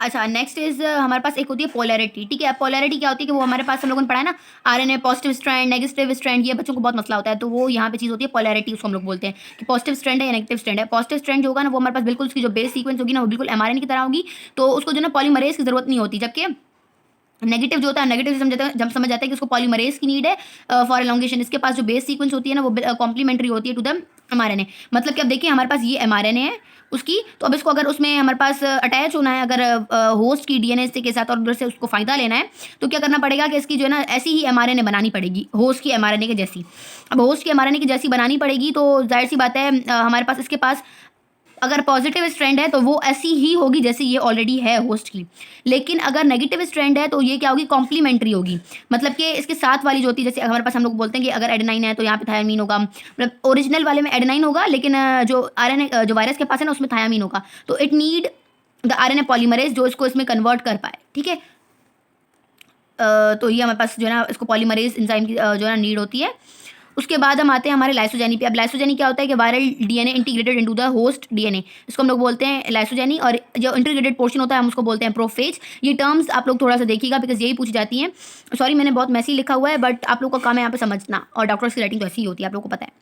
अच्छा, next is हमारे पास एक होती है पोलैरिटी। ठीक है, अब पोलैरिटी क्या होती है कि वो हमारे पास हम लोगों ने पढ़ा है ना, RNA positive strand, negative strand, ये बच्चों को बहुत मसला होता है, तो वो यहाँ पे चीज़ होती है पोलैरिटी, उसको हम लोग बोलते हैं कि पॉजिटिव स्ट्रैंड है या नेगेटिव स्ट्रैंड है। पॉजिटिव स्ट्रैंड जो होगा ना, वो हमारे पास बिल्कुल उसकी जो बेस सीक्वेंस होगी ना, वो बिल्कुल एमआरएनए की तरह होगी, तो उसको जो ना पॉलीमरेज की जरूरत नहीं होती। जबकि नेगेटिव जो होता है, नेगेटिव जब समझ जाता है कि उसको पॉलीमरेज की नीड है फॉर एलोंगेशन। इसके पास जो बेस सीक्वेंस होती है ना, वो कॉम्प्लीमेंट्री होती है टू द एमआरएनए। मतलब कि अब देखिए हमारे पास ये एमआरएनए है उसकी, तो अब इसको अगर उसमें हमारे पास अटैच होना है अगर होस्ट की डीएनए के साथ और उधर से उसको फायदा लेना है, तो क्या करना पड़ेगा कि इसकी जो है ना ऐसी ही एमआरएनए बनानी पड़ेगी, होस्ट की एमआरएनए के जैसी। अब होस्ट की एमआरएनए की जैसी बनानी पड़ेगी, तो जाहिर सी बात है हमारे पास इसके पास अगर पॉजिटिव स्ट्रैंड है तो वो ऐसी ही होगी जैसे ये ऑलरेडी है होस्ट की। लेकिन अगर नेगेटिव स्ट्रैंड है तो ये क्या होगी, कॉम्प्लीमेंट्री होगी। मतलब कि इसके साथ वाली जो होती है, जैसे हमारे पास हम लोग बोलते हैं कि अगर एडेनाइन है तो यहाँ पे थायामीन होगा। मतलब ओरिजिनल वाले में एडेनाइन होगा, लेकिन जो आरएनए जो वायरस के पास है ना, उसमें थायामीन होगा। तो it need the RNA polymerase जो इसको इसमें कन्वर्ट कर पाए। ठीक है, तो ये हमारे पास जो है ना इसको पॉलीमरेज एंजाइम की जो है ना नीड होती है। उसके बाद हम आते हैं हमारे लाइसोजेनी पे। अब लाइसोजेनी क्या होता है कि viral DNA integrated into the host DNA, इसको हम लोग बोलते हैं लाइसोजेनी। और जो इंटीग्रेटेड पोर्शन होता है हम उसको बोलते हैं प्रोफेज। ये टर्म्स आप लोग थोड़ा सा देखिएगा, बिकॉज यही पूछी जाती हैं। सॉरी मैंने बहुत मैसी लिखा हुआ है, बट आप लोग का काम है यहाँ पे समझना, और डॉक्टर्स की राइटिंग तो ऐसी ही होती है, आप लोग को पता है।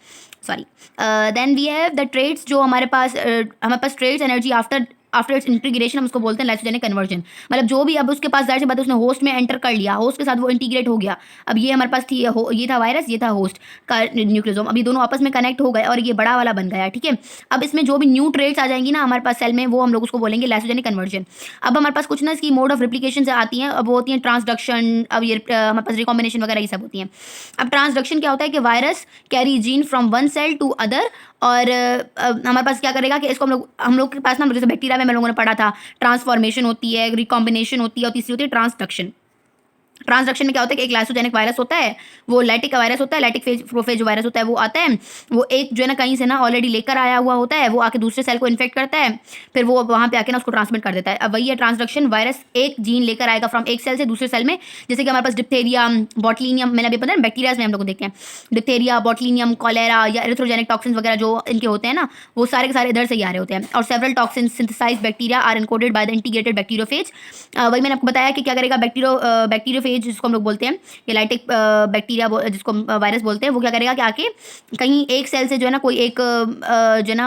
Sorry. Then we have the trades, जो हमारे पास trades energy after its integration, हम उसको बोलते हैं लाइसोजेनिक कन्वर्जन। मतलब जो भी अब उसके पास जाहिर सी बात है उसने होस्ट में एंटर कर लिया, होस्ट के साथ वो इंटीग्रेट हो गया। अब ये हमारे पास थी ये था वायरस, ये था होस्ट का न्यूक्लियोसोम, अभी दोनों आपस में कनेक्ट हो गए और ये बड़ा वाला बन गया। ठीक है, अब इसमें जो भी न्यू ट्रेड्स आ जाएंगी ना हमारे पास सेल में, वो हम लोग उसको बोलेंगे लाइसोजेनिक कन्वर्जन। अब हमारे पास कुछ ना इसकी मोड ऑफ रिप्लिकेशन से आती हैं, अब वो होती हैं ट्रांसडक्शन, अब ये हमारे पास रिकॉम्बिनेशन वगैरह ये सब होती हैं। अब ट्रांसडक्शन क्या होता है कि virus carry gene from one cell to other, और हमारे पास क्या करेगा कि इसको हम लोग के पास ना, जैसे बैक्टीरिया में हम लोगों ने पढ़ा था, ट्रांसफॉर्मेशन होती है, रिकॉम्बिनेशन होती है, और तीसरी होती है ट्रांसडक्शन। ट्रांसडक्शन में क्या होता है कि एक लाइसोजेनिक वायरस होता है, वो लैटिक वायरस होता है, लैटिक फेज प्रोफेज जो वायरस होता है वो आता है, वो एक जो है ना कहीं से ना ऑलरेडी लेकर आया हुआ होता है, वो आके दूसरे सेल को इन्फेक्ट करता है, फिर वो वहाँ पे आके ना उसको ट्रांसमिट कर देता है। अब वही है ट्रांसडक्शन, वायरस एक जीन लेकर आएगा फ्रॉम एक सेल से दूसरे सेल में। जैसे कि हमारे पास डिप्थेरिया, बॉटलिनियम, मैंने अभी पता है बैक्टीरिया में हम लोग देखते हैं, डिप्थेरिया, बॉटलिनियम, कॉलेरा या एरिथ्रोजेनिक टॉक्सिन वगैरह जो इनके होते हैं ना, वो सारे के सारे इधर से ही आ रहे होते हैं। और several toxin synthesise bacteria are encoded by the integrated bacteriophage. वही मैंने आपको बताया कि क्या करेगा बैक्टीरियोफेज, जिसको हम लोग बोलते हैं ये लाइटिक बैक्टीरिया जिसको वायरस बोलते हैं, वो क्या करेगा कि आके कहीं एक सेल से जो है ना कोई एक जो है ना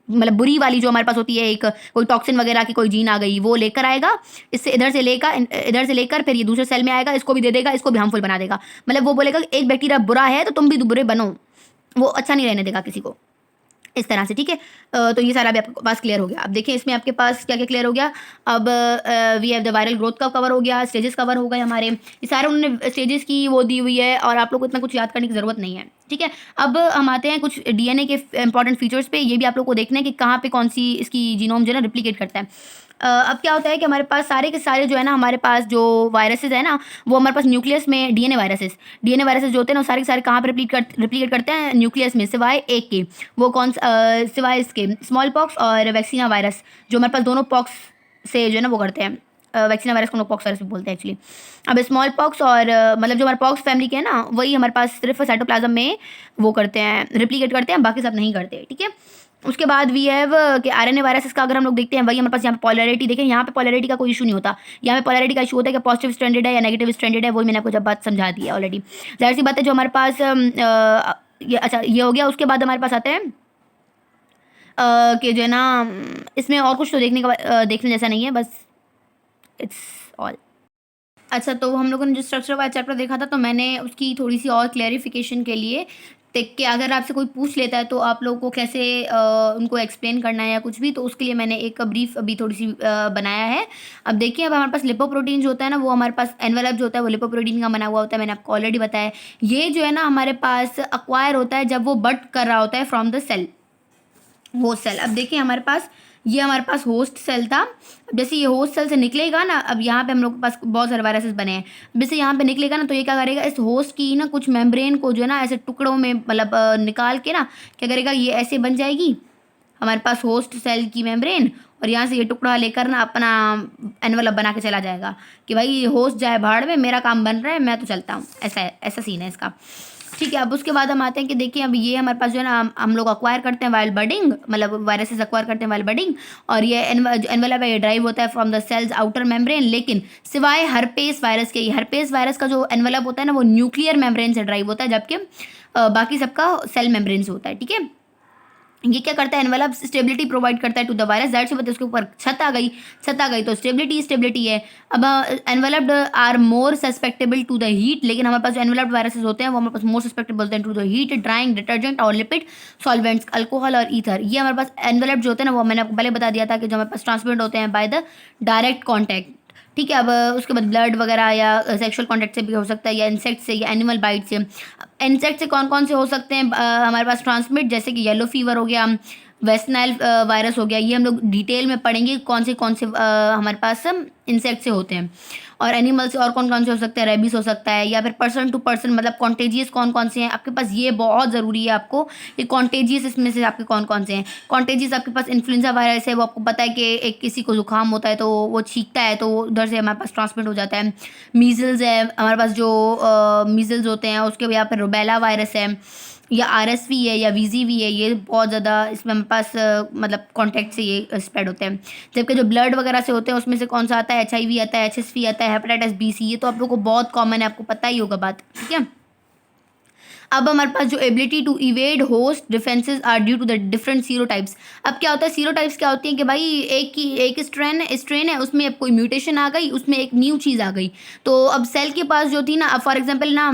मतलब बुरी वाली जो हमारे पास होती है, एक कोई टॉक्सिन वगैरह की कोई जीन आ गई, वो लेकर आएगा, इससे इधर से लेकर फिर ये दूसरे सेल में आएगा, इसको भी दे देगा, इसको भी हार्मफुल बना देगा। मतलब वो बोलेगा कि एक बैक्टीरिया बुरा है तो तुम भी बुरे बनो, वो अच्छा नहीं रहने देगा किसी को, इस तरह से। ठीक है, तो ये सारा भी आपके पास क्लियर हो गया। अब देखिए इसमें आपके पास क्या क्या क्लियर हो गया। अब we have the viral growth का कवर हो गया, स्टेजेस कवर हो गए हमारे, ये सारे उन्होंने स्टेजेस की वो दी हुई है, और आप लोग को इतना कुछ याद करने की ज़रूरत नहीं है। ठीक है, अब हम आते हैं कुछ डीएनए के इंपॉर्टेंट फीचर्स पे। ये भी आप लोग को देखना है कि कहाँ पे कौन सी इसकी जीनोम जो है ना रिप्लिकेट करता है। अब क्या होता है कि हमारे पास सारे के सारे जो है ना, हमारे पास जो वायरसेस है ना, वो हमारे पास न्यूक्लियस में डीएनए वायरसेस जो होते हैं ना, सारे के सारे कहाँ पे रिप्लिकेट करते हैं, न्यूक्लियस में, सिवाय एक के। वो कौन सिवाय इसके स्मॉल पॉक्स और वैक्सीना वायरस, जो हमारे पास दोनों पॉक्स से जो है ना वो करते हैं। वैक्सीना वायरस को हम लोग पॉक्स वायरस भी बोलते हैं एक्चुअली। अब स्मॉल पॉक्स और मतलब जो हमारे पॉक्स फैमिली के हैं ना, वही हमारे पास सिर्फ साइटोप्लाज्म में वो करते हैं, रिप्लिकेट करते हैं, बाकी सब नहीं करते। ठीक है, उसके बाद वी हैव कि आरएनए वायरस का अगर हम लोग देखते हैं, वही हमारे पास यहाँ पे पॉलैरिटी देखें, यहाँ पे पॉलैरिटी का कोई इशू नहीं होता। यहाँ पे पॉलैरिटी का इशू होता है कि पॉजिटिव स्ट्रैंडेड है या नेगेटिव स्ट्रैंडेड है, वही मैंने आपको जब बात समझा दी है ऑलरेडी। जाहिर सी बात है जो हमारे पास ये अच्छा ये हो गया। उसके बाद हमारे पास आते हैं कि जो है ना इसमें और कुछ तो देखने जैसा नहीं है, बस इट्स ऑल। अच्छा, तो हम लोगों ने जो स्ट्रक्चर वाला चैप्टर देखा था, तो मैंने उसकी थोड़ी सी और क्लेरिफिकेशन के लिए देख के, अगर आपसे कोई पूछ लेता है तो आप लोगों को कैसे उनको एक्सप्लेन करना है या कुछ भी, तो उसके लिए मैंने एक ब्रीफ अभी थोड़ी सी बनाया है। अब देखिए, अब हमारे पास लिपोप्रोटीन जो होता है ना, वो हमारे पास एनवेलप जो होता है वो लिपोप्रोटीन का बना हुआ होता है, मैंने आपको ऑलरेडी बताया। ये जो है ना हमारे पास अक्वायर होता है जब वो बट कर रहा होता है from the cell, host cell. अब देखिए हमारे पास ये हमारे पास होस्ट सेल था। अब जैसे ये होस्ट सेल से निकलेगा ना, अब यहाँ पे हम लोग के पास बहुत सारे वायरसेस बने हैं, जैसे यहाँ पे निकलेगा ना, तो ये क्या करेगा, इस होस्ट की ना कुछ मेम्ब्रेन को जो है ना ऐसे टुकड़ों में मतलब निकाल के ना क्या करेगा, ये ऐसे बन जाएगी हमारे पास होस्ट सेल की मेम्ब्रेन, और यहाँ से ये टुकड़ा लेकर ना अपना एनवलप बना के चला जाएगा कि भाई होस्ट जाए भाड़ में, मेरा काम बन रहा है, मैं तो चलता हूँ। ऐसा सीन है इसका। ठीक है, अब उसके बाद हम आते हैं कि देखिए अब ये हमारे पास जो है ना हम लोग अक्वायर करते हैं वाइल बडिंग, मतलब वायरसेस अक्वायर करते हैं वाइल बडिंग, और ये एनवेलप है, ये ड्राइव होता है from the cell's outer membrane, लेकिन सिवाय हर्पेस वायरस के, हर्पेस वायरस का जो एनवेलप होता है ना वो न्यूक्लियर मेम्ब्रेन से ड्राइव होता है, जबकि बाकी सबका सेल मेम्ब्रेन से होता है। ठीक है, ये क्या करता है, एनवेलप स्टेबिलिटी प्रोवाइड करता है टू द वायरस, दैट से उसके ऊपर छत आ गई तो स्टेबिलिटी है। अब enveloped are more susceptible to the heat, लेकिन हमारे पास जो एनवेलप्ड वायरसेस होते हैं वो हमारे पास मोर सस्पेक्टेबल होते हैं to the heat, drying, detergent और लिपिड सॉल्वेंट्स, अल्कोहल और ईथर। ये हमारे पास एनवेलप्ड जो होते हैं ना वो मैंने आपको पहले बता दिया था कि जो हमारे पास ट्रांसमिट होते हैं बाय द डायरेक्ट कॉन्टैक्ट। ठीक है, अब उसके बाद ब्लड वगैरह या सेक्सुअल कॉन्टैक्ट से भी हो सकता है, या इंसेक्ट से, या एनिमल बाइट से। इंसेक्ट से कौन कौन से हो सकते हैं हमारे पास ट्रांसमिट, जैसे कि येलो फीवर हो गया, वेस्ट नाइल वायरस हो गया, ये हम लोग डिटेल में पढ़ेंगे कौन से हमारे पास इंसेक्ट से होते हैं, और एनिमल से और कौन से हो सकते हैं, रेबीज हो सकता है, या फिर पर्सन टू पर्सन मतलब कॉन्टेजियस कौन से हैं आपके पास, ये बहुत ज़रूरी है आपको, ये कॉन्टेजियस इसमें से आपके कौन से हैं। कॉन्टेजियस आपके पास इन्फ्लुएंजा वायरस है, वो आपको पता है कि एक किसी को जुकाम होता है तो वो छींकता है तो उधर से हमारे पास ट्रांसमिट हो जाता है। मीजल्स है हमारे पास, जो मीजल्स होते हैं उसके यहाँ पर रुबेला वायरस है, या RSV है, या VZV है, ये बहुत ज़्यादा इसमें हमारे पास मतलब कॉन्टैक्ट से ये स्प्रेड होते हैं। जबकि जो ब्लड वगैरह से होते हैं उसमें से कौन सा आता है, HIV आता है, HSV आता है, हेपेटाइटिस B C, ये तो आप लोगों को बहुत कॉमन है, आपको पता ही होगा बात। ठीक है, अब हमारे पास जो ability to evade host defences are due to the different serotypes. अब क्या होता है, सीरोटाइप्स क्या होती हैं कि भाई एक स्ट्रेन है उसमें अब कोई म्यूटेशन आ गई, उसमें एक न्यू चीज़ आ गई, तो अब सेल के पास जो थी ना, अब फॉर एग्जांपल ना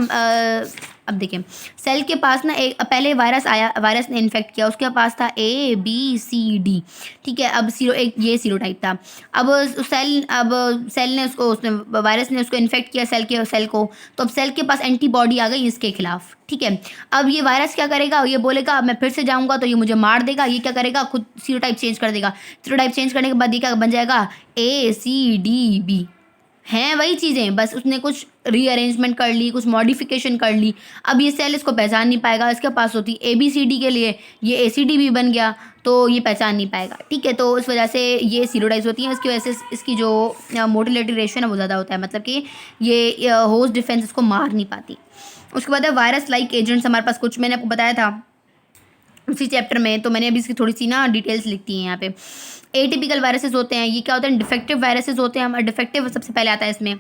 अब देखें सेल के पास ना एक पहले वायरस ने इन्फेक्ट किया, उसके पास था ABCD। ठीक है, अब ये सीरोटाइप था। अब सेल ने उसने वायरस ने उसको इन्फेक्ट किया सेल को, तो अब सेल के पास एंटीबॉडी आ गई इसके खिलाफ। ठीक है, अब ये वायरस क्या करेगा, ये बोलेगा मैं फिर से जाऊंगा तो ये मुझे मार देगा, ये क्या करेगा, खुद सीरोटाइप चेंज कर देगा। सीरोटाइप चेंज करने के बाद ये क्या बन जाएगा, ACDB। हैं वही चीज़ें, बस उसने कुछ रीअरेंजमेंट कर ली, कुछ मॉडिफिकेशन कर ली। अब ये सेल इसको पहचान नहीं पाएगा, इसके पास होती ABCD के लिए ये ACDB बन गया, तो ये पहचान नहीं पाएगा। ठीक है, तो इस वजह से ये सीरोटाइप्स होती हैं, इसकी वजह से इसकी जो मोटिलिटी रेशियो है वो ज़्यादा होता है, मतलब कि ये होस्ट डिफेंस इसको मार नहीं पाती। उसके बाद है वायरस लाइक एजेंट्स, हमारे पास कुछ मैंने आपको बताया था उसी चैप्टर में, तो मैंने अभी इसकी थोड़ी सी ना डिटेल्स लिखती हैं यहाँ पे। एटिपिकल वायरसेस होते हैं, ये क्या होते हैं, डिफेक्टिव वायरसेस होते हैं। हम डिफेक्टिव सबसे पहले आता है इसमें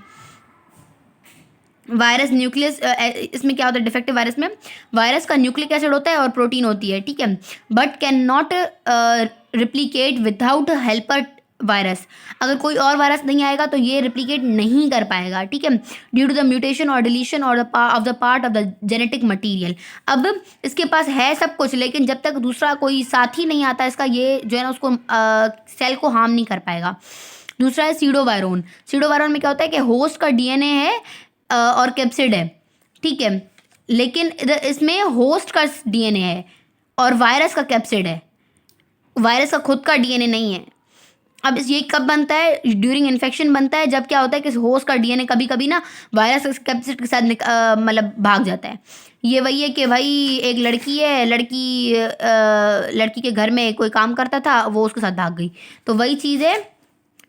वायरस न्यूक्लियस, इसमें क्या होता है डिफेक्टिव वायरस में, वायरस का न्यूक्लिक एसिड होता है और प्रोटीन होती है। ठीक है, but can not replicate without helper virus. अगर कोई और वायरस नहीं आएगा तो ये रिप्लिकेट नहीं कर पाएगा। ठीक है, ड्यू टू द म्यूटेशन और डिलीशन और of the part of the genetic material. अब इसके पास है सब कुछ, लेकिन जब तक दूसरा कोई साथी नहीं आता इसका, ये जो है ना उसको सेल को हार्म नहीं कर पाएगा। दूसरा है सीडोवायरोन। सीडोवायरोन में क्या होता है कि होस्ट का DNA है और कैप्सिड है। ठीक है, लेकिन इसमें होस्ट का DNA है और वायरस का कैप्सिड है, वायरस का खुद का DNA नहीं है। अब ये कब बनता है, ड्यूरिंग इन्फेक्शन बनता है, जब क्या होता है कि होस्ट का DNA कभी कभी ना वायरस कैप्सिड के साथ मतलब भाग जाता है। ये वही है कि भाई एक लड़की है, लड़की के घर में कोई काम करता था, वो उसके साथ भाग गई, तो वही चीज़ है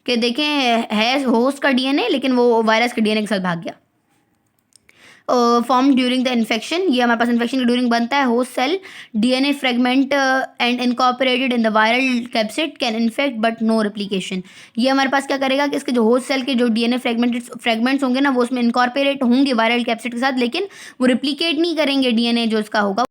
कि देखें है होस्ट का DNA लेकिन वो वायरस के DNA के साथ भाग गया। फॉर्म ड्यूरिंग द इन्फेक्शन, ये हमारे पास इन्फेक्शन के ड्यूरिंग बनता है। Host cell DNA fragment and incorporated in the viral capsid can infect but no replication. ये हमारे पास क्या करेगा कि इसके जो होस्ट सेल के जो DNA फ्रेगमेंट्स होंगे ना वो उसमें इनकॉर्पोरेट होंगे वायरल कैप्सिड के साथ, लेकिन वो रिप्लिकेट नहीं करेंगे DNA जो इसका होगा।